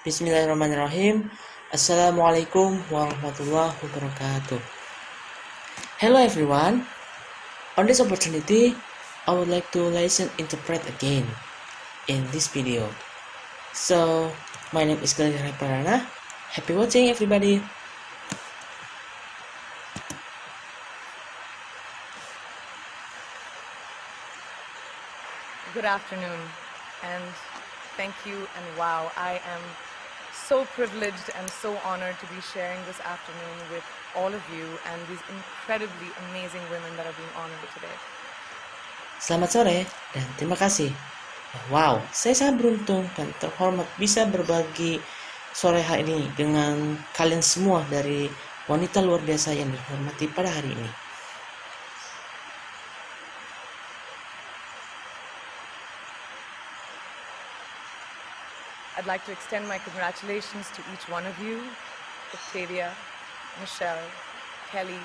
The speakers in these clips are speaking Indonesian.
Bismillahirrahmanirrahim. Assalamualaikum warahmatullahi wabarakatuh. Hello everyone. On this opportunity, I would like to interpret again in this video. So, my name is Galilea Parana. Happy watching everybody. Good afternoon, and thank you, and wow, I am so privileged and so honored to be sharing this afternoon with all of you and these incredibly amazing women that are being honored today. Selamat sore dan terima kasih. Wow, saya sangat beruntung dan terhormat bisa berbagi sore hari ini dengan kalian semua dari wanita luar biasa yang dihormati pada hari ini. I'd like to extend my congratulations to each one of you, Octavia, Michelle, Kelly,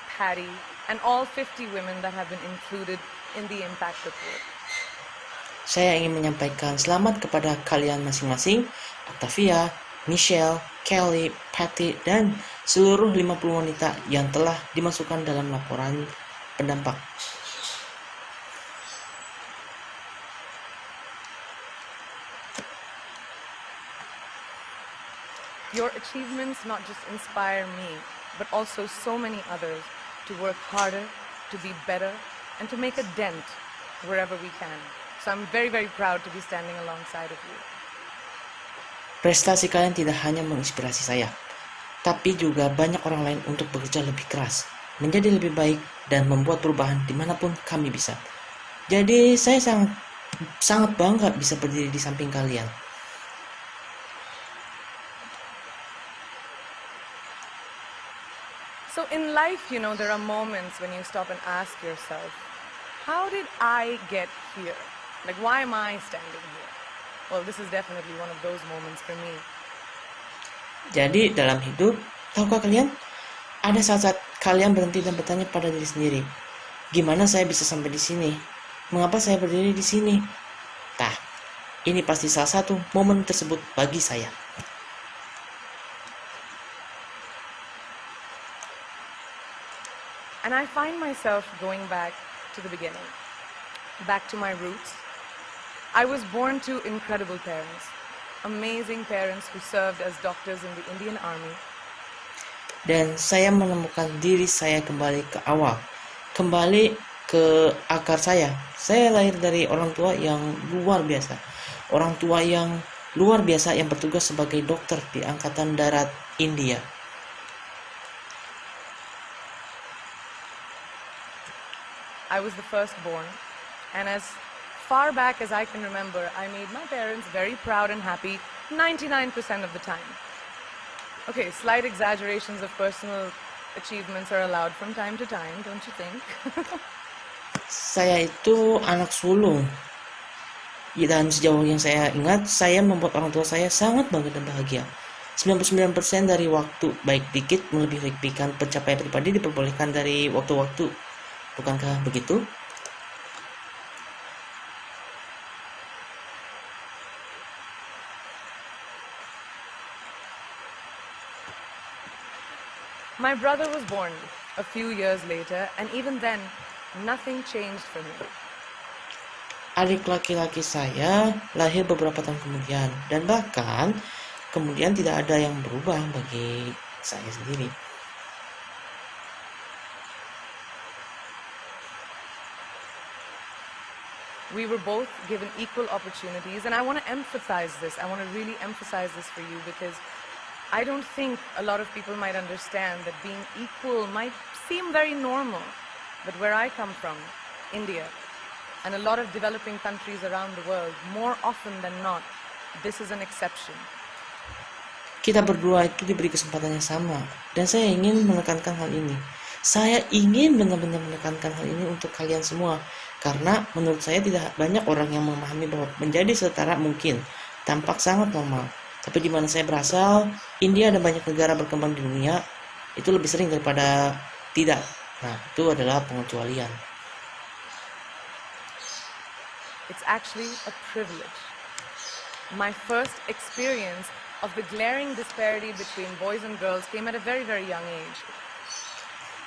Patty, and all 50 women that have been included in the Impact Report. Saya ingin menyampaikan selamat kepada kalian masing-masing, Octavia, Michelle, Kelly, Patty, dan seluruh 50 wanita yang telah dimasukkan dalam laporan pendampak. Your achievements not just inspire me, but also so many others to work harder, to be better, and to make a dent wherever we can. So I'm very, very proud to be standing alongside of you. Prestasi kalian tidak hanya menginspirasi saya, tapi juga banyak orang lain untuk bekerja lebih keras, menjadi lebih baik, dan membuat perubahan dimanapun kami bisa. Jadi saya sangat bangga bisa berdiri di samping kalian. So in life, there are moments when you stop and ask yourself, how did I get here? Like, why am I standing here? Well, this is definitely one of those moments for me. Jadi dalam hidup, tahukah kalian? Ada saat-saat kalian berhenti dan bertanya pada diri sendiri, gimana saya bisa sampai di sini? Mengapa saya berdiri di sini? Nah, ini pasti salah satu momen tersebut bagi saya. And I find myself going back to the beginning, back to my roots. I was born to incredible parents, amazing parents who served as doctors in the Indian Army. Dan saya menemukan diri saya kembali ke awal, kembali ke akar saya. Saya lahir dari orang tua yang luar biasa, orang tua yang luar biasa yang bertugas sebagai dokter di Angkatan Darat India. I was the firstborn, and as far back as I can remember, I made my parents very proud and happy 99% of the time. Okay, slight exaggerations of personal achievements are allowed from time to time, don't you think? Saya itu anak sulung. Dan sejauh yang saya ingat, saya membuat orang tua saya sangat bangga dan bahagia. 99% dari waktu, baik dikit melebihkan pencapaian pribadi diperbolehkan dari waktu-waktu. Bukankah begitu? My brother was born a few years later, and even then, nothing changed for me. Adik laki-laki saya lahir beberapa tahun kemudian, dan bahkan kemudian tidak ada yang berubah bagi saya sendiri. We were both given equal opportunities, and I want to emphasize this. I want to really emphasize this for you because I don't think a lot of people might understand that being equal might seem very normal. But where I come from, India, and a lot of developing countries around the world, more often than not, this is an exception. Kita berdua itu diberi kesempatan yang sama, dan saya ingin menekankan hal ini. Saya ingin benar-benar menekankan hal ini untuk kalian semua, karena menurut saya tidak banyak orang yang memahami bahwa menjadi setara mungkin, tampak sangat normal. Tapi di mana saya berasal, India dan banyak negara berkembang di dunia, itu lebih sering daripada tidak. Nah, itu adalah pengecualian. It's actually a privilege. My first experience of the glaring disparity between boys and girls came at a very, very young age.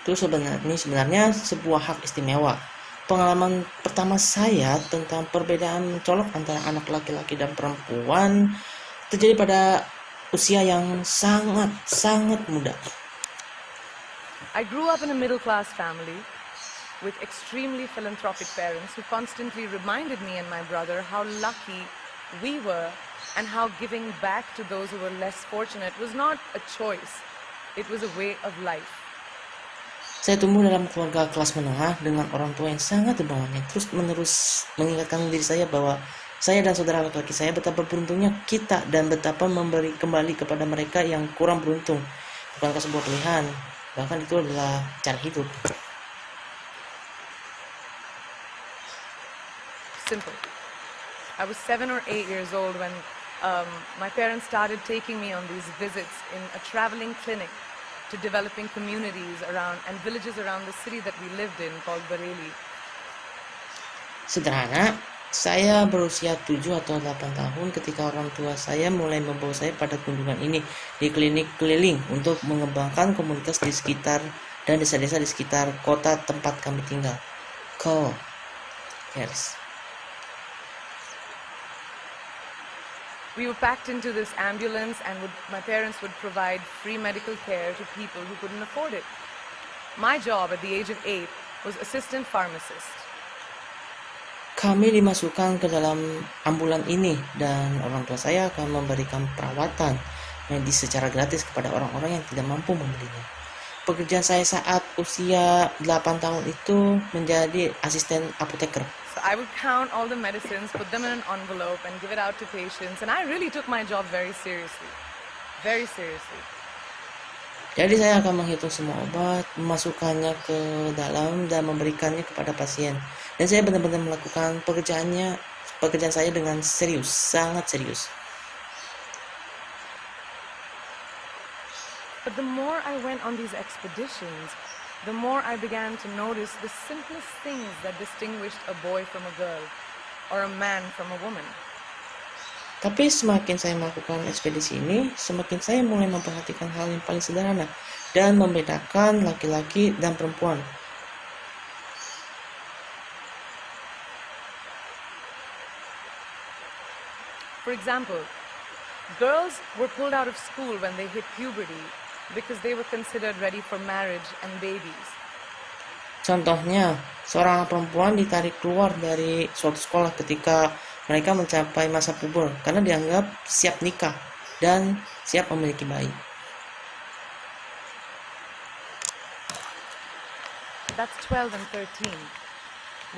Itu sebenarnya sebuah hak istimewa. Pengalaman pertama saya tentang perbedaan mencolok antara anak laki-laki dan perempuan terjadi pada usia yang sangat muda. I grew up in a middle-class family with extremely philanthropic parents who constantly reminded me and my brother how lucky we were and how giving back to those who were less fortunate was not a choice, it was a way of life. Saya tumbuh dalam keluarga kelas menengah dengan orang tua yang sangat dermawan yang terus-menerus mengingatkan diri saya bahwa saya dan saudara laki-laki saya betapa beruntungnya kita dan betapa memberi kembali kepada mereka yang kurang beruntung. Bukankah sebuah pilihan, bahkan itu adalah cara hidup. Simple. I was 7 or 8 years old when my parents started taking me on these visits in a traveling clinic to developing communities around and villages around the city that we lived in called Bareilly. Sederhana, saya berusia 7 atau 8 tahun ketika orang tua saya mulai membawa saya pada kunjungan ini di klinik keliling untuk mengembangkan komunitas di sekitar dan desa-desa di sekitar kota tempat kami tinggal. Cool. Yes. We were packed into this ambulance and my parents would provide free medical care to people who couldn't afford it. My job at the age of 8 was assistant pharmacist. Kami dimasukkan ke dalam ambulan ini dan orang tua saya akan memberikan perawatan medis secara gratis kepada orang-orang yang tidak mampu membelinya. Pekerjaan saya saat usia 8 tahun itu menjadi asisten apoteker. So I would count all the medicines, put them in an envelope and give it out to patients, and I really took my job very seriously. Very seriously. Jadi saya akan menghitung semua obat, memasukkannya ke dalam dan memberikannya kepada pasien. Dan saya benar-benar melakukan pekerjaan saya dengan serius, sangat serius. But the more I went on these expeditions, the more I began to notice the simplest things that distinguished a boy from a girl or a man from a woman. Tapi semakin saya melakukan ekspedisi ini, semakin saya mulai memperhatikan hal yang paling sederhana dan membedakan laki-laki dan perempuan. For example, girls were pulled out of school when they hit puberty because they were considered ready for marriage and babies. Contohnya, seorang anak perempuan ditarik keluar dari suatu sekolah ketika mereka mencapai masa puber karena dianggap siap nikah dan siap memiliki bayi. That's 12 and 13,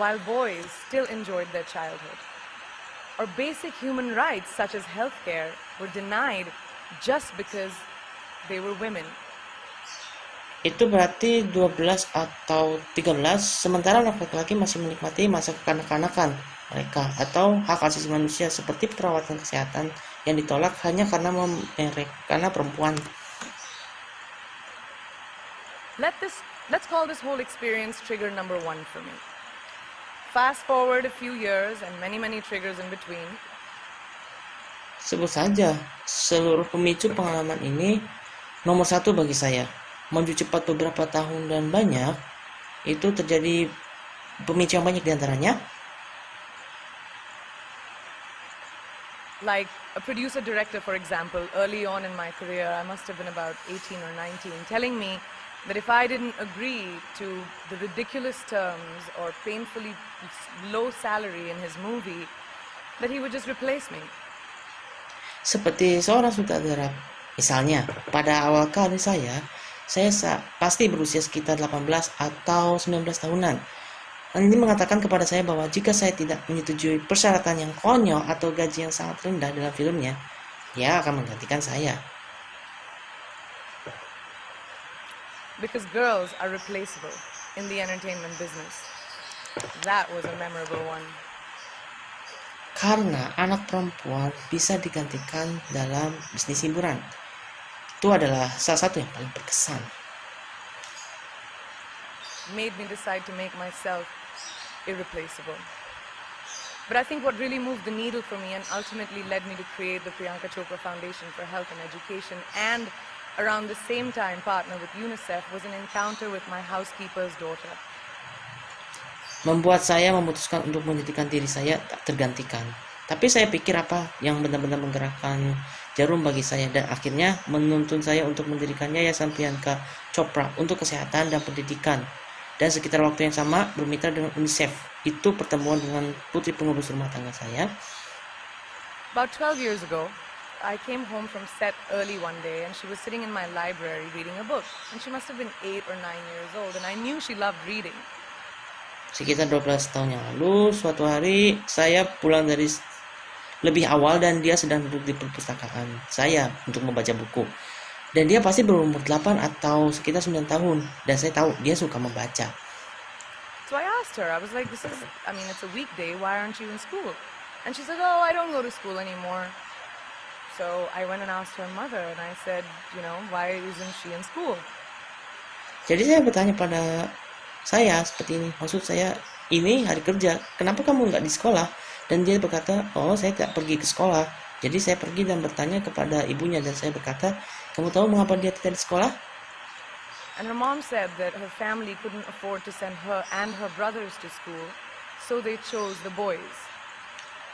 while boys still enjoyed their childhood. Or basic human rights such as healthcare were denied just because they were women. Itu berarti 12 atau 13, sementara laki-laki masih menikmati masa kekanak-kanakan mereka atau hak asasi manusia seperti perawatan kesehatan yang ditolak hanya karena perempuan. Let's call this whole experience trigger number 1 for me. Fast forward a few years and many triggers in between. Sebut saja, seluruh pemicu pengalaman ini nomor 1 bagi saya. Maju cepat beberapa tahun dan banyak, itu terjadi pemicu yang banyak diantaranya. Like a producer-director, for example, early on in my career, I must have been about 18 or 19, telling me that if I didn't agree to the ridiculous terms or painfully low salary in his movie, that he would just replace me. Seperti seorang sutradara, misalnya, pada awal karir saya pasti berusia sekitar 18 atau 19 tahunan. Ini mengatakan kepada saya bahwa jika saya tidak menyetujui persyaratan yang konyol atau gaji yang sangat rendah dalam filmnya, dia akan menggantikan saya. Because girls are replaceable in the entertainment business. That was a memorable one. Karena anak perempuan bisa digantikan dalam bisnis hiburan. Itu adalah salah satu yang paling berkesan. Made me decide to make myself irreplaceable. But I think what really moved the needle for me and ultimately led me to create the Priyanka Chopra Foundation for Health and Education, and around the same time partner with UNICEF, was an encounter with my housekeeper's daughter. Membuat saya memutuskan untuk menjadikan diri saya tak tergantikan. Tapi saya pikir apa yang benar-benar menggerakkan jarum bagi saya, dan akhirnya menuntun saya untuk mendirikan Yayasan Priyanka Chopra untuk kesehatan dan pendidikan. Dan sekitar waktu yang sama bermitra dengan UNICEF. Itu pertemuan dengan putri pengurus rumah tangga saya. About 12 years ago, I came home from set early one day and she was sitting in my library reading a book. And she must have been 8 or 9 years old, and I knew she loved reading. Sekitar 12 tahun yang lalu, suatu hari saya pulang dari lebih awal dan dia sedang duduk di perpustakaan saya untuk membaca buku. Dan dia pasti berumur 8 atau sekitar 9 tahun. Dan saya tahu dia suka membaca. So I asked her, I was like, it's a weekday, why aren't you in school? And she said, oh, I don't go to school anymore. So I went and asked her mother and I said, why isn't she in school? Jadi saya bertanya pada saya seperti ini, maksud saya, ini hari kerja, kenapa kamu nggak di sekolah? Dan dia berkata, oh saya tidak pergi ke sekolah. Jadi saya pergi dan bertanya kepada ibunya, dan saya berkata, kamu tahu mengapa dia tidak di sekolah? And her mom said that her family couldn't afford to send her and her brothers to school, so they chose the boys.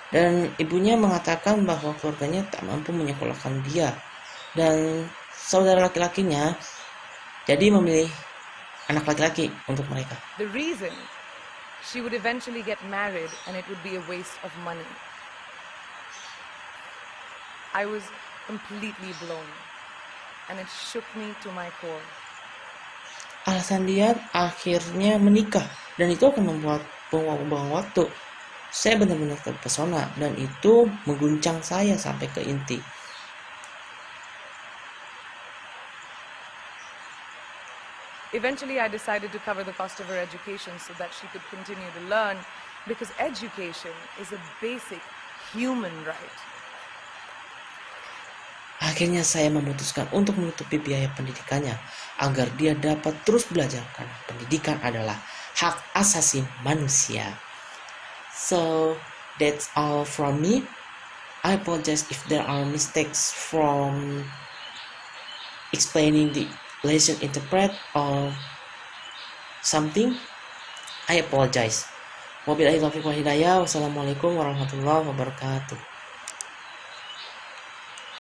Dan ibunya mengatakan bahwa keluarganya tak mampu menyekolahkan dia dan saudara laki-lakinya, jadi memilih anak laki-laki untuk mereka. The reason, she would eventually get married and it would be a waste of money. I was completely blown and it shook me to my core. Alasan dia akhirnya menikah, dan itu akan membuat buang waktu. Saya benar-benar terpesona dan itu mengguncang saya sampai ke inti. Eventually, I decided to cover the cost of her education so that she could continue to learn, because education is a basic human right. Akhirnya saya memutuskan untuk menutupi biaya pendidikannya agar dia dapat terus belajar, karena pendidikan adalah hak asasi manusia. So that's all from me. I apologize if there are mistakes from explaining the lesson interpret or something. I apologize. Wabillahi taufiq wal hidayah. Wassalamualaikum warahmatullahi wabarakatuh.